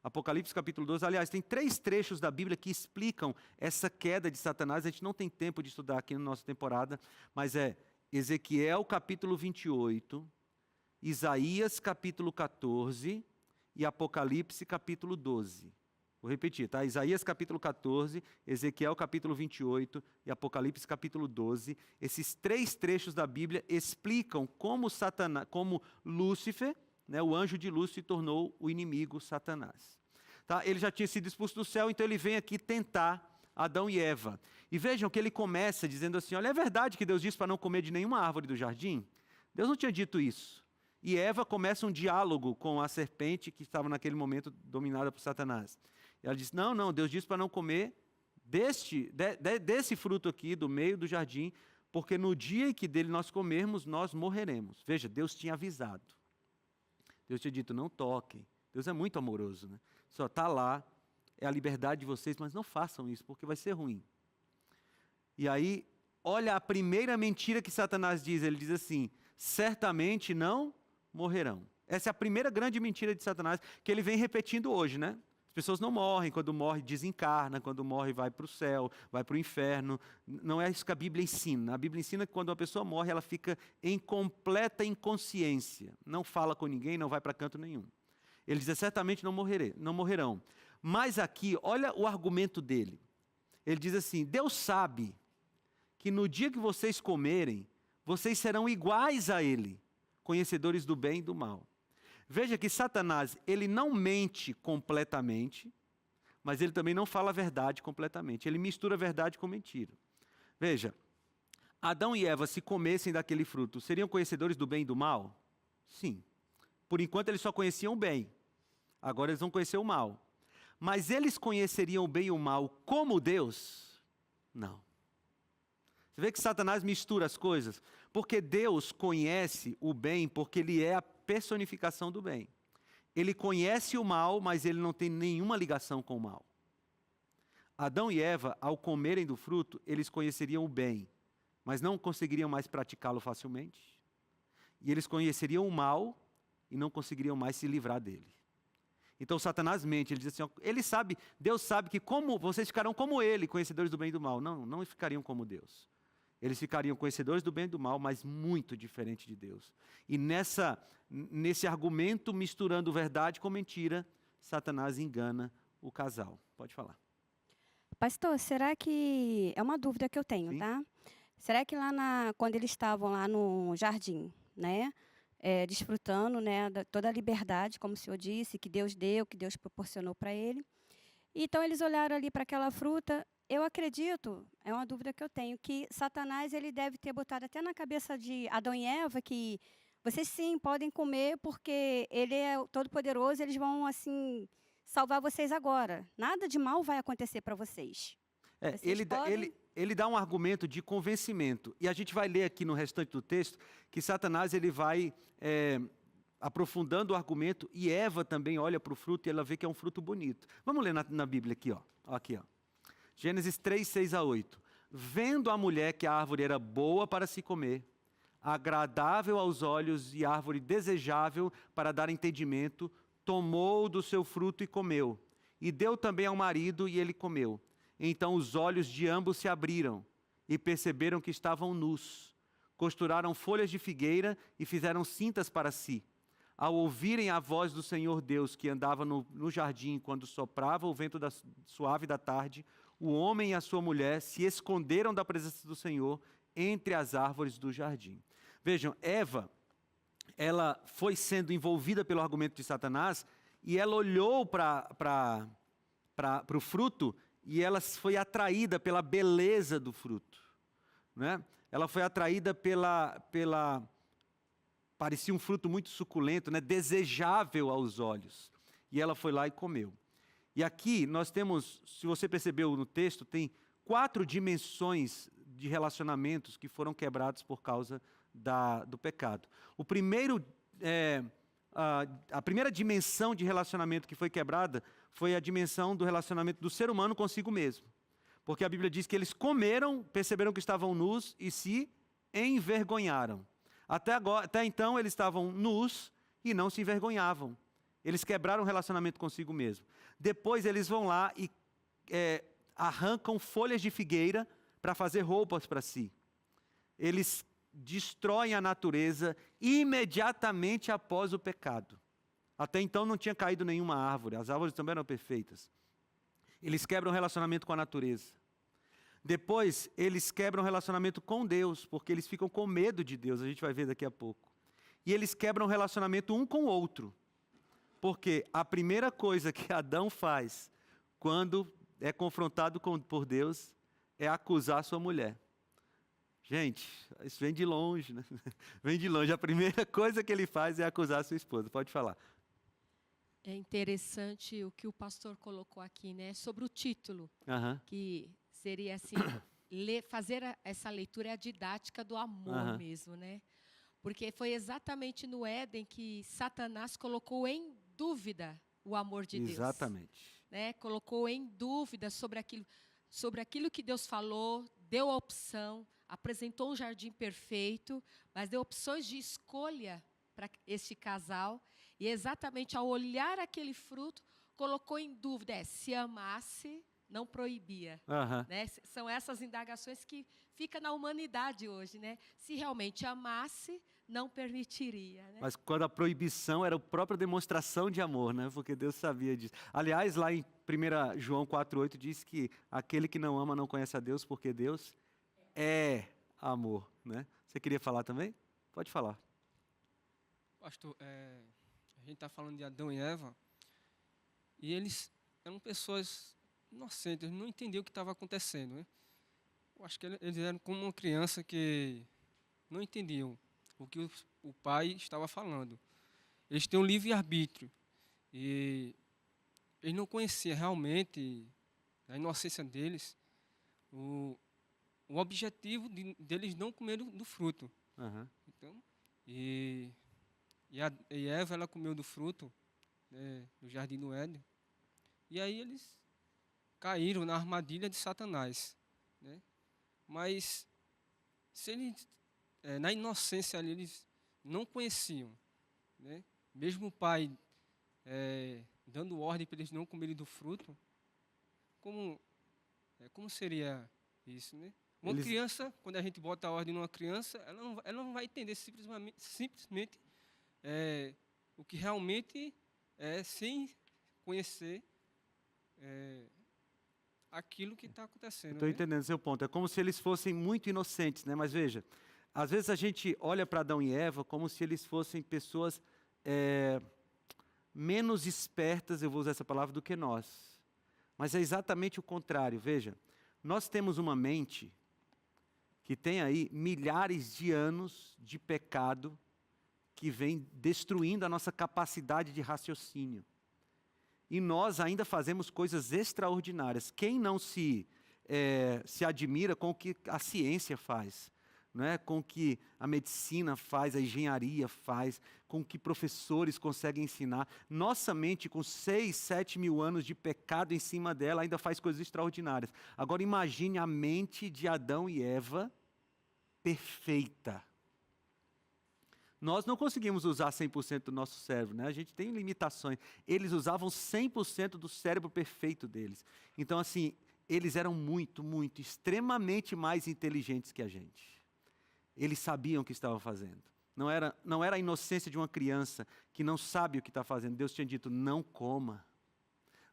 Apocalipse capítulo 12, aliás, tem 3 trechos da Bíblia que explicam essa queda de Satanás. A gente não tem tempo de estudar aqui na nossa temporada, mas é Ezequiel capítulo 28, Isaías capítulo 14 e Apocalipse capítulo 12. Vou repetir, tá? Isaías capítulo 14, Ezequiel capítulo 28 e Apocalipse capítulo 12. Esses 3 trechos da Bíblia explicam como Lúcifer, né, o anjo de luz, se tornou o inimigo Satanás. Tá? Ele já tinha sido expulso do céu, então ele vem aqui tentar Adão e Eva. E vejam que ele começa dizendo assim: olha, é verdade que Deus disse para não comer de nenhuma árvore do jardim? Deus não tinha dito isso. E Eva começa um diálogo com a serpente que estava naquele momento dominada por Satanás. E ela diz: não, Deus disse para não comer desse fruto aqui do meio do jardim, porque no dia em que dele nós comermos, nós morreremos. Veja, Deus tinha avisado. Deus tinha dito: não toquem. Deus é muito amoroso, né? Só está lá, é a liberdade de vocês, mas não façam isso, porque vai ser ruim. E aí, olha a primeira mentira que Satanás diz. Ele diz assim: certamente não morrerão. Essa é a primeira grande mentira de Satanás, que ele vem repetindo hoje, né? As pessoas não morrem, quando morre desencarna, quando morre vai para o céu, vai para o inferno. Não é isso que a Bíblia ensina. A Bíblia ensina que quando uma pessoa morre, ela fica em completa inconsciência. Não fala com ninguém, não vai para canto nenhum. Ele diz: certamente não morrerão. Mas aqui, olha o argumento dele. Ele diz assim: Deus sabe que no dia que vocês comerem, vocês serão iguais a Ele, conhecedores do bem e do mal. Veja que Satanás, ele não mente completamente, mas ele também não fala a verdade completamente. Ele mistura verdade com mentira. Veja, Adão e Eva, se comessem daquele fruto, seriam conhecedores do bem e do mal? Sim. Por enquanto eles só conheciam o bem. Agora eles vão conhecer o mal. Mas eles conheceriam o bem e o mal como Deus? Não. Você vê que Satanás mistura as coisas? Porque Deus conhece o bem porque Ele é a personificação do bem. Ele conhece o mal, mas Ele não tem nenhuma ligação com o mal. Adão e Eva, ao comerem do fruto, eles conheceriam o bem, mas não conseguiriam mais praticá-lo facilmente. E eles conheceriam o mal e não conseguiriam mais se livrar dele. Então Satanás mente, ele diz assim: ó, ele sabe, Deus sabe que como vocês ficarão como Ele, conhecedores do bem e do mal. Não, não ficariam como Deus. Eles ficariam conhecedores do bem e do mal, mas muito diferente de Deus. E nesse argumento, misturando verdade com mentira, Satanás engana o casal. Pode falar. Pastor, será que... É uma dúvida que eu tenho, Sim. tá? Será que quando eles estavam lá no jardim, né? Desfrutando, né, toda a liberdade, como o senhor disse, que Deus deu, que Deus proporcionou para ele. Então, eles olharam ali para aquela fruta. Eu acredito, é uma dúvida que eu tenho, que Satanás ele deve ter botado até na cabeça de Adão e Eva que vocês sim podem comer porque ele é todo-poderoso, eles vão assim salvar vocês agora. Nada de mal vai acontecer para vocês. Vocês Ele dá um argumento de convencimento. E a gente vai ler aqui no restante do texto que Satanás ele vai aprofundando o argumento, e Eva também olha para o fruto e ela vê que é um fruto bonito. Vamos ler na Bíblia aqui, ó. Aqui, ó. Gênesis 3, 6 a 8. Vendo a mulher que a árvore era boa para se comer, agradável aos olhos e árvore desejável para dar entendimento, tomou do seu fruto e comeu. E deu também ao marido e ele comeu. Então os olhos de ambos se abriram e perceberam que estavam nus. Costuraram folhas de figueira e fizeram cintas para si. Ao ouvirem a voz do Senhor Deus que andava no jardim quando soprava o vento suave da tarde, o homem e a sua mulher se esconderam da presença do Senhor entre as árvores do jardim. Vejam, Eva, ela foi sendo envolvida pelo argumento de Satanás e ela olhou para o fruto e ela foi atraída pela beleza do fruto, né? Ela foi atraída parecia um fruto muito suculento, né? Desejável aos olhos. E ela foi lá e comeu. E aqui nós temos, se você percebeu no texto, tem 4 dimensões de relacionamentos que foram quebrados por causa do pecado. O primeiro, a primeira dimensão de relacionamento que foi quebrada foi a dimensão do relacionamento do ser humano consigo mesmo. Porque a Bíblia diz que eles comeram, perceberam que estavam nus e se envergonharam. Até então eles estavam nus e não se envergonhavam. Eles quebraram o relacionamento consigo mesmo. Depois eles vão lá e arrancam folhas de figueira para fazer roupas para si. Eles destroem a natureza imediatamente após o pecado. Até então não tinha caído nenhuma árvore, as árvores também eram perfeitas. Eles quebram o relacionamento com a natureza. Depois, eles quebram o relacionamento com Deus, porque eles ficam com medo de Deus, a gente vai ver daqui a pouco. E eles quebram o relacionamento um com o outro. Porque a primeira coisa que Adão faz quando é confrontado por Deus é acusar sua mulher. Gente, isso vem de longe, né? Vem de longe. A primeira coisa que ele faz é acusar sua esposa. Pode falar. É interessante o que o pastor colocou aqui, né? Sobre o título, que seria assim, fazer essa leitura é a didática do amor mesmo, né? Porque foi exatamente no Éden que Satanás colocou em dúvida o amor de Deus. Exatamente. Né? Colocou em dúvida sobre aquilo que Deus falou, deu a opção. apresentou um jardim perfeito, mas deu opções de escolha para este casal. E exatamente ao olhar aquele fruto, colocou em dúvida, se amasse, não proibia. Né? São essas indagações que ficam na humanidade hoje. Né? Se realmente amasse, não permitiria. Né? Mas quando a proibição era a própria demonstração de amor, né? Porque Deus sabia disso. Aliás, lá em 1 João 4,8 diz que aquele que não ama não conhece a Deus, porque Deus é amor. Né? Você queria falar também? Pode falar. Pastor, a gente está falando de Adão e Eva, e eles eram pessoas inocentes, não entendiam o que estava acontecendo. Né? Eu acho que eles eram como uma criança que não entendiam o que o pai estava falando. Eles têm um livre-arbítrio, e eles não conheciam realmente, a inocência deles, o objetivo deles não comerem do fruto. Então, e Eva, ela comeu do fruto, né, do jardim do Éden, e aí eles caíram na armadilha de Satanás. Né? Mas, se eles, na inocência ali, eles não conheciam, né? Mesmo o pai dando ordem para eles não comerem do fruto, como seria isso, né? Uma criança, quando a gente bota a ordem numa criança, ela não vai entender simplesmente o que realmente é, sem conhecer aquilo que está acontecendo. Estou entendendo seu ponto. É como se eles fossem muito inocentes, né? Mas veja, às vezes a gente olha para Adão e Eva como se eles fossem pessoas menos espertas, eu vou usar essa palavra, do que nós. Mas é exatamente o contrário. Veja, nós temos uma mente que tem aí milhares de anos de pecado que vem destruindo a nossa capacidade de raciocínio. E nós ainda fazemos coisas extraordinárias. Quem não se admira com o que a ciência faz, né? Com o que a medicina faz, a engenharia faz, com o que professores conseguem ensinar. Nossa mente, com 6, 7 mil anos de pecado em cima dela, ainda faz coisas extraordinárias. Agora imagine a mente de Adão e Eva perfeita. Nós não conseguimos usar 100% do nosso cérebro, né? A gente tem limitações. Eles usavam 100% do cérebro perfeito deles. Então, assim, eles eram extremamente mais inteligentes que a gente. Eles sabiam o que estavam fazendo. Não era a inocência de uma criança que não sabe o que está fazendo. Deus tinha dito, não coma,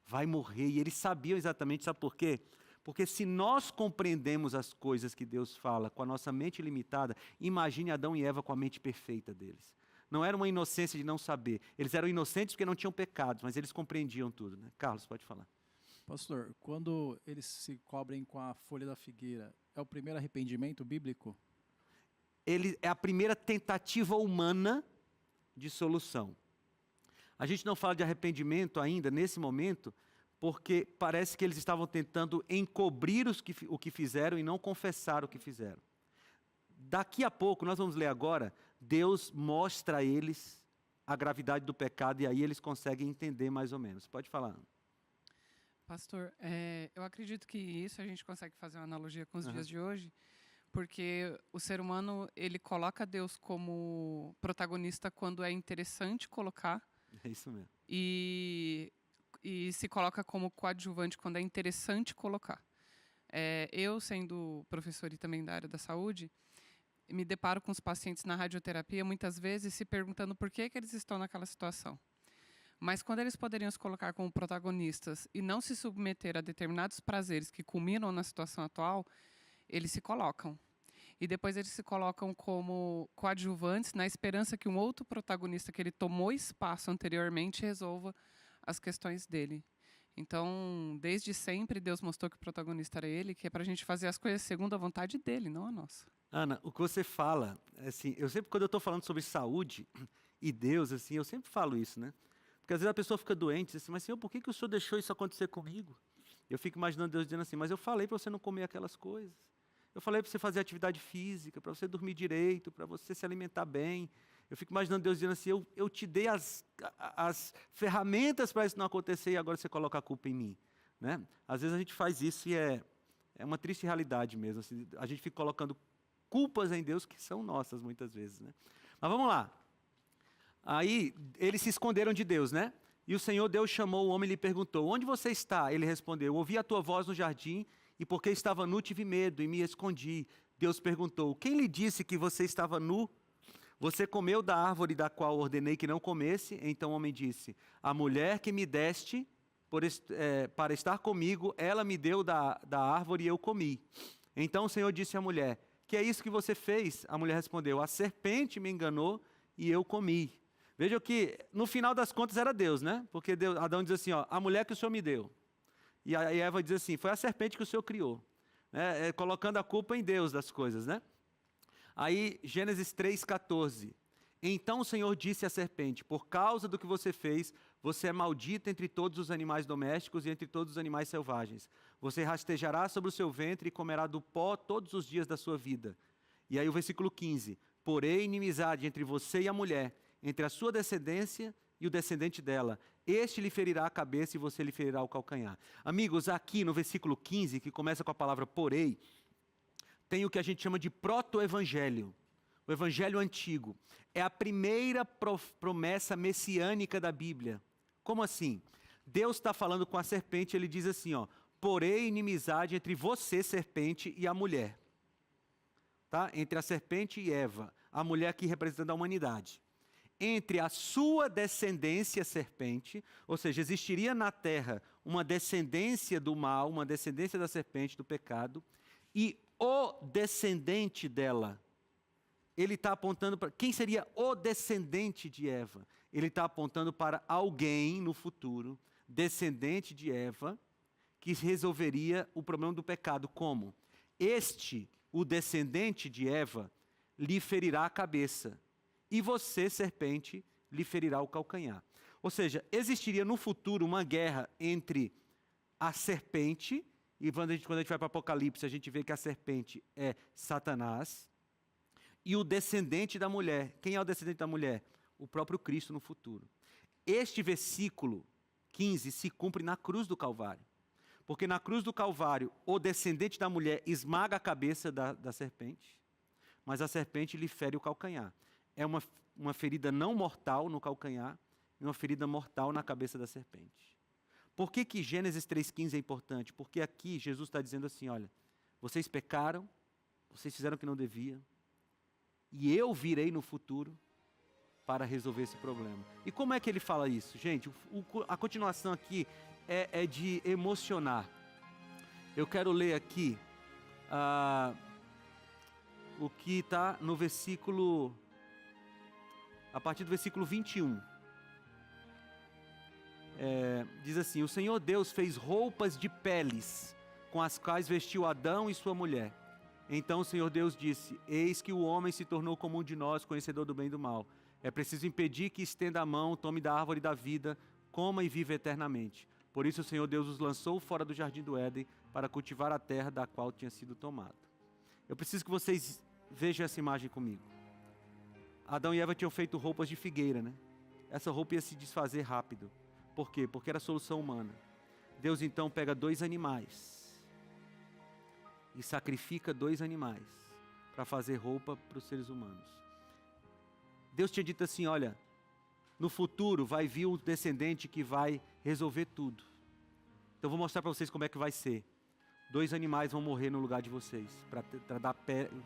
vai morrer. E eles sabiam exatamente, sabe por quê? Porque se nós compreendemos as coisas que Deus fala com a nossa mente limitada, imagine Adão e Eva com a mente perfeita deles. Não era uma inocência de não saber. Eles eram inocentes porque não tinham pecados, mas eles compreendiam tudo. Né? Carlos, pode falar. Pastor, quando eles se cobrem com a folha da figueira, é o primeiro arrependimento bíblico? É a primeira tentativa humana de solução. A gente não fala de arrependimento ainda, nesse momento, porque parece que eles estavam tentando encobrir o que fizeram e não confessar o que fizeram. Daqui a pouco, nós vamos ler agora, Deus mostra a eles a gravidade do pecado e aí eles conseguem entender mais ou menos. Pode falar. Pastor, eu acredito que isso a gente consegue fazer uma analogia com os dias de hoje, porque o ser humano, ele coloca Deus como protagonista quando é interessante colocar. É isso mesmo. E se coloca como coadjuvante quando é interessante colocar. Eu, sendo professor e também da área da saúde, me deparo com os pacientes na radioterapia, muitas vezes se perguntando por que eles estão naquela situação. Mas quando eles poderiam se colocar como protagonistas e não se submeter a determinados prazeres que culminam na situação atual, eles se colocam. E depois eles se colocam como coadjuvantes na esperança que um outro protagonista que ele tomou espaço anteriormente resolva as questões dele. Então, desde sempre, Deus mostrou que o protagonista era ele, que é para a gente fazer as coisas segundo a vontade dele, não a nossa. Ana, o que você fala, assim, quando eu estou falando sobre saúde e Deus, assim, eu sempre falo isso, né? Porque às vezes a pessoa fica doente, diz assim, mas Senhor, por que o Senhor deixou isso acontecer comigo? Eu fico imaginando Deus dizendo assim, mas eu falei para você não comer aquelas coisas. Eu falei para você fazer atividade física, para você dormir direito, para você se alimentar bem. Eu fico imaginando Deus dizendo assim, eu te dei as ferramentas para isso não acontecer e agora você coloca a culpa em mim. Né? Às vezes a gente faz isso e é uma triste realidade mesmo. Assim, a gente fica colocando culpas em Deus que são nossas muitas vezes, né? Mas vamos lá. Aí eles se esconderam de Deus, né? E o Senhor Deus chamou o homem e lhe perguntou: onde você está? Ele respondeu: ouvi a tua voz no jardim, e porque estava nu tive medo e me escondi. Deus perguntou: quem lhe disse que você estava nu? Você comeu da árvore da qual ordenei que não comesse? Então o homem disse: a mulher que me deste para estar comigo, ela me deu da árvore e eu comi. Então o Senhor disse à mulher: que é isso que você fez? A mulher respondeu: a serpente me enganou e eu comi. Veja que no final das contas era Deus, né? Porque Adão diz assim, ó, a mulher que o Senhor me deu. E a Eva diz assim, foi a serpente que o Senhor criou. Né? Colocando a culpa em Deus das coisas, né? Aí, Gênesis 3,14. Então o Senhor disse à serpente: por causa do que você fez, você é maldita entre todos os animais domésticos e entre todos os animais selvagens. Você rastejará sobre o seu ventre e comerá do pó todos os dias da sua vida. E aí o versículo 15. Porém, inimizade entre você e a mulher, entre a sua descendência e o descendente dela. Este lhe ferirá a cabeça e você lhe ferirá o calcanhar. Amigos, aqui no versículo 15, que começa com a palavra porém, tem o que a gente chama de proto-evangelho. O evangelho antigo. É a primeira promessa messiânica da Bíblia. Como assim? Deus está falando com a serpente, ele diz assim, ó, porém inimizade entre você, serpente, e a mulher. Tá? Entre a serpente e Eva, a mulher aqui representando a humanidade. Entre a sua descendência, serpente, ou seja, existiria na terra uma descendência do mal, uma descendência da serpente, do pecado, e o descendente dela. Ele está apontando para... Quem seria o descendente de Eva? Ele está apontando para alguém no futuro, descendente de Eva, que resolveria o problema do pecado. Como? O descendente de Eva, lhe ferirá a cabeça. E você, serpente, lhe ferirá o calcanhar. Ou seja, existiria no futuro uma guerra entre a serpente, e quando a gente vai para o Apocalipse, a gente vê que a serpente é Satanás, e o descendente da mulher. Quem é o descendente da mulher? O próprio Cristo no futuro. Este versículo 15 se cumpre na cruz do Calvário. Porque na cruz do Calvário, o descendente da mulher esmaga a cabeça da serpente, mas a serpente lhe fere o calcanhar. É uma ferida não mortal no calcanhar e uma ferida mortal na cabeça da serpente. Por que Gênesis 3,15 é importante? Porque aqui Jesus está dizendo assim, olha, vocês pecaram, vocês fizeram o que não deviam, e eu virei no futuro para resolver esse problema. E como é que ele fala isso? Gente, a continuação aqui é de emocionar. Eu quero ler aqui o que está no versículo... A partir do versículo 21. Diz assim, o Senhor Deus fez roupas de peles, com as quais vestiu Adão e sua mulher. Então o Senhor Deus disse, eis que o homem se tornou como um de nós, conhecedor do bem e do mal. É preciso impedir que estenda a mão, tome da árvore da vida, coma e viva eternamente. Por isso o Senhor Deus os lançou fora do jardim do Éden, para cultivar a terra da qual tinha sido tomado. Eu preciso que vocês vejam essa imagem comigo. Adão e Eva tinham feito roupas de figueira, né? Essa roupa ia se desfazer rápido. Por quê? Porque era a solução humana. Deus então pega 2 animais e sacrifica 2 animais para fazer roupa para os seres humanos. Deus tinha dito assim, olha, no futuro vai vir um descendente que vai resolver tudo. Então eu vou mostrar para vocês como é que vai ser. 2 animais vão morrer no lugar de vocês, para dar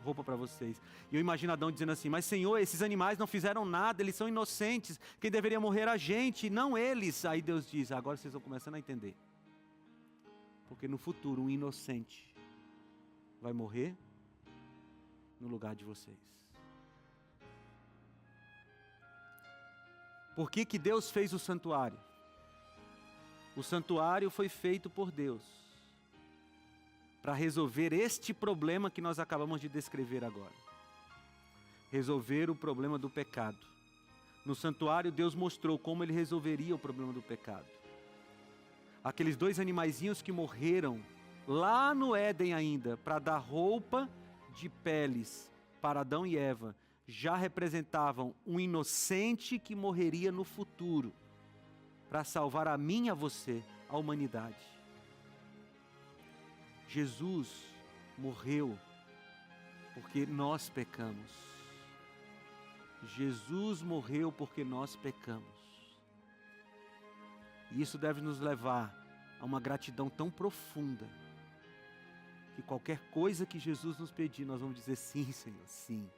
roupa para vocês. E eu imagino Adão dizendo assim, mas Senhor, esses animais não fizeram nada, eles são inocentes, quem deveria morrer era a gente, não eles. Aí Deus diz, agora vocês estão começando a entender. Porque no futuro um inocente vai morrer no lugar de vocês. Por que Deus fez o santuário? O santuário foi feito por Deus para resolver este problema que nós acabamos de descrever agora. Resolver o problema do pecado. No santuário, Deus mostrou como Ele resolveria o problema do pecado. Aqueles 2 animaizinhos que morreram lá no Éden ainda, para dar roupa de peles para Adão e Eva, já representavam um inocente que morreria no futuro, para salvar a mim e a você, a humanidade. Jesus morreu porque nós pecamos. Jesus morreu porque nós pecamos. E isso deve nos levar a uma gratidão tão profunda, que qualquer coisa que Jesus nos pedir, nós vamos dizer sim, Senhor, sim.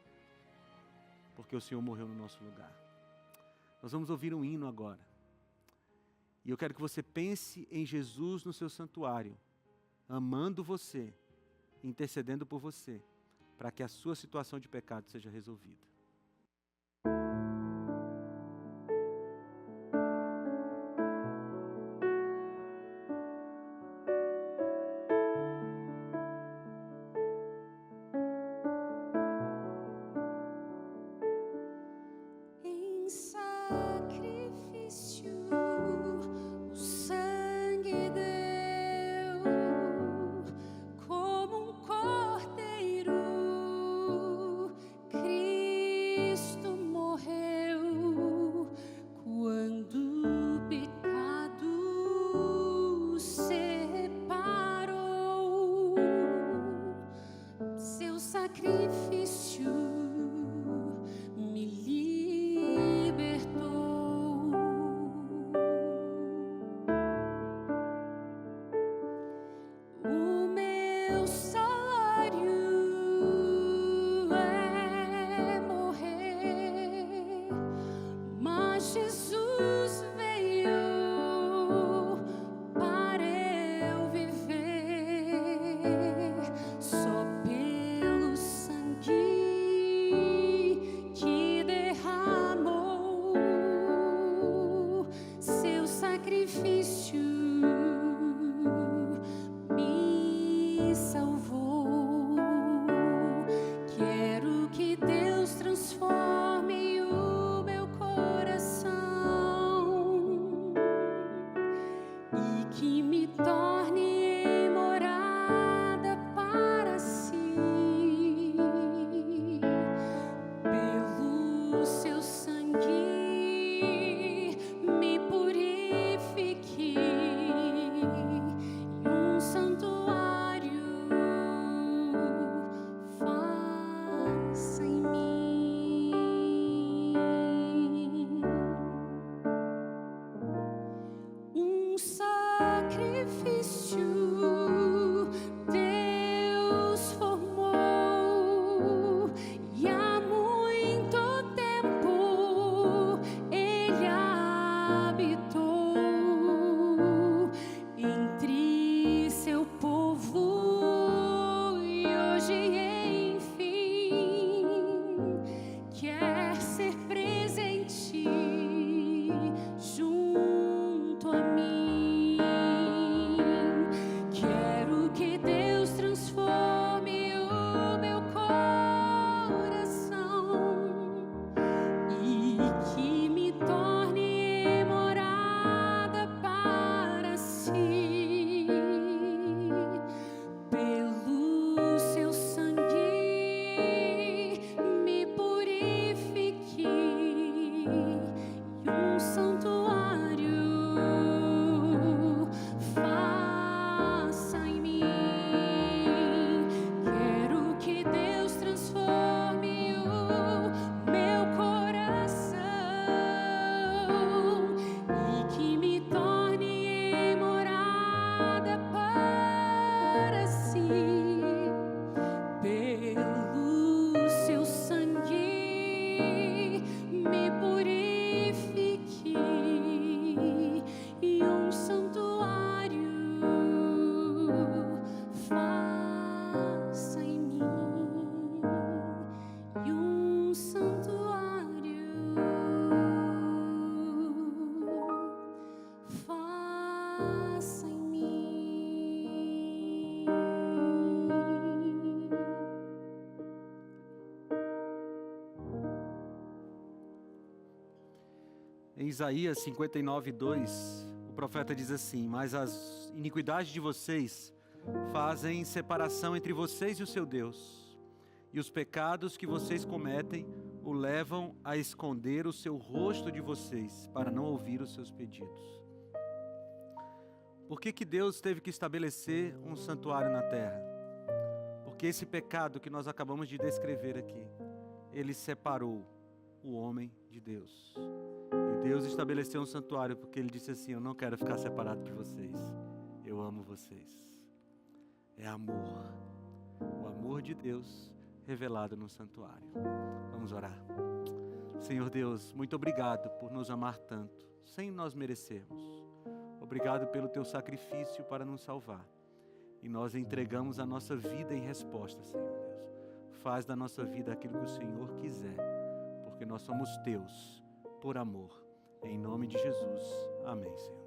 Porque o Senhor morreu no nosso lugar. Nós vamos ouvir um hino agora. E eu quero que você pense em Jesus no seu santuário, amando você, intercedendo por você, para que a sua situação de pecado seja resolvida. Em Isaías 59:2, o profeta diz assim: mas as iniquidades de vocês fazem separação entre vocês e o seu Deus, e os pecados que vocês cometem o levam a esconder o seu rosto de vocês, para não ouvir os seus pedidos. Por que Deus teve que estabelecer um santuário na terra? Porque esse pecado que nós acabamos de descrever aqui, ele separou o homem de Deus. E Deus estabeleceu um santuário porque ele disse assim: eu não quero ficar separado de vocês, eu amo vocês. É amor, o amor de Deus revelado no santuário. Vamos orar. Senhor Deus, muito obrigado por nos amar tanto, sem nós merecermos. Obrigado pelo teu sacrifício para nos salvar. E nós entregamos a nossa vida em resposta, Senhor Deus. Faz da nossa vida aquilo que o Senhor quiser, porque nós somos teus, por amor. Em nome de Jesus. Amém, Senhor.